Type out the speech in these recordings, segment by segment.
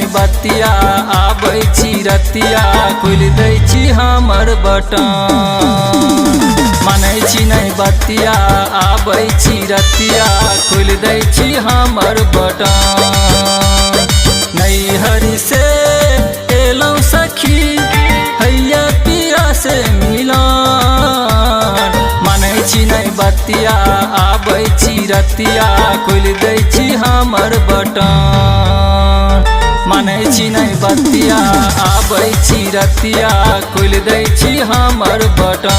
नहीं बतिया आबै छी रतिया खोल दै छी हमर बटन। मानै छी नहीं बतिया आबै छी रतिया खोल दै छी हमर बटन। नैहर से एलौ सखी हैया पिया से मिलन। मानै छी नहीं बतिया आबै छी रतिया खोल दै छी हमर बटन। मानै छी नहीं बतिया आबै छी रतिया खोल दै छी हमर button.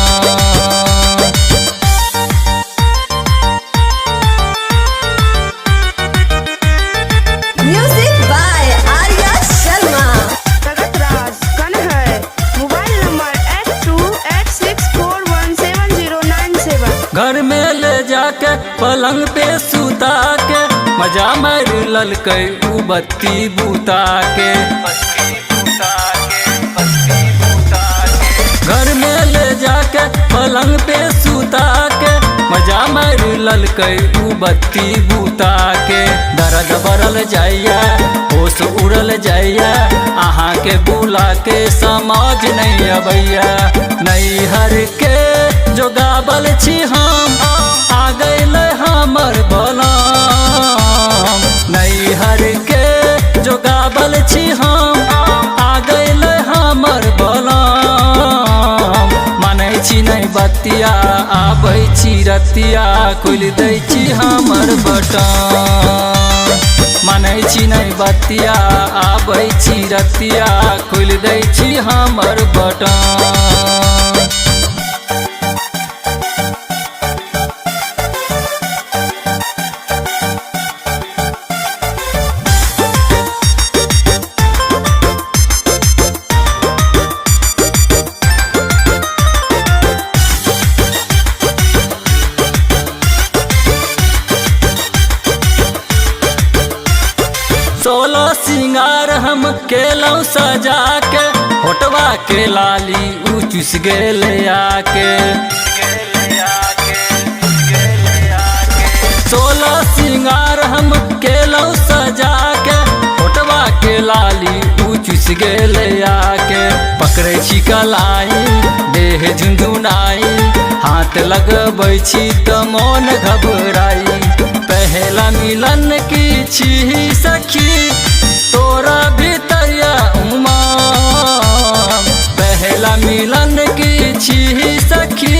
Music by Arya Sharma. Tagatraj Kanhar mobile number 8286417097। घर में ले जाके पलंग पे सुता के मजा मार ललकै उ बत्ती बुता के। घर में ले जाके पलंग पे सुता के मजा मार ललकै उ बत्ती बुता के। दर्द बढ़ल जाइया होश उड़ल जाइया अहाँ के बुला के समझ नहीं अबैया। नैहर के जोगावल छी हम आ गइल हमर बलम। नैहर के जोगावल छी हम आ गइल हमर बलम। मानै छी नहीं बतिया आबै छी रतिया खोल दै छी हमर बटन। मानै छी नहीं बतिया आबै छी रतिया खोल दै छी हमर बटन। सोलह सिंगार हम केलौ सजा के होटवा के लाली उ चुस गेले आके। 16 सिंगार हम केलौ सजा के होटवा के लाली उ चुस गेले आके। पकड़ै छी कलाई देह झुंझुनाई हाथ लगबै छी त मन घबराई। पहला मिलन की छी सखी तोरा भीतरिया उमंग। पहला मिलन की छी सखी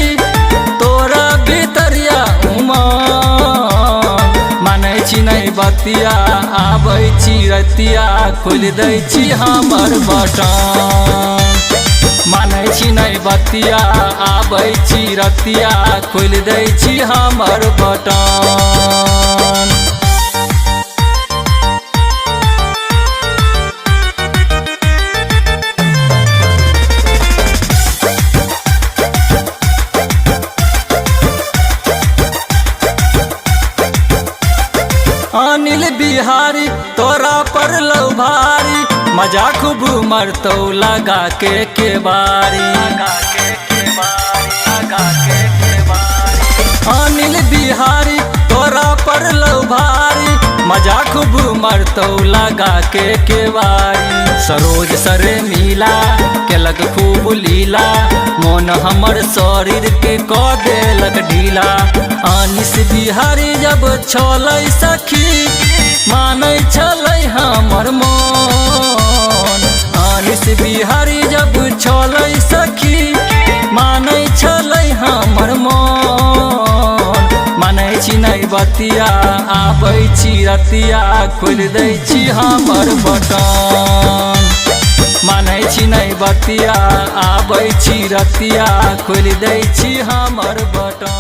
तोरा भीतरिया उमंग। मानै छी नहीं बतिया आबै छी रतिया खोल दै छी हमर बटन। मानै छी नहीं बतिया आबै छी रतिया खोल दै छी हमर बटन। अनिल बिहारी तोरा पर लौ भारी मजा खूब मरतौ लगा के केवारी। अनिल बिहारी तोरा पर लौ भारी मजा खूब मरतौ लगा के केवारी। सरोज सरे मिला केलक खूब लीला मन हमर शरीर के क देलक ढीला। अनिस बिहारी जब छलै सखी मानै छलै हमर मन। अनिस बिहारी जब छलै सखी मानै छलै हमर मन। मानै छी नहीं बतिया आबै छी रतिया खोल दै छी हमर बटन। मानै छी नहीं बतिया आबै छी रतिया खोल दै छी हमर बटन।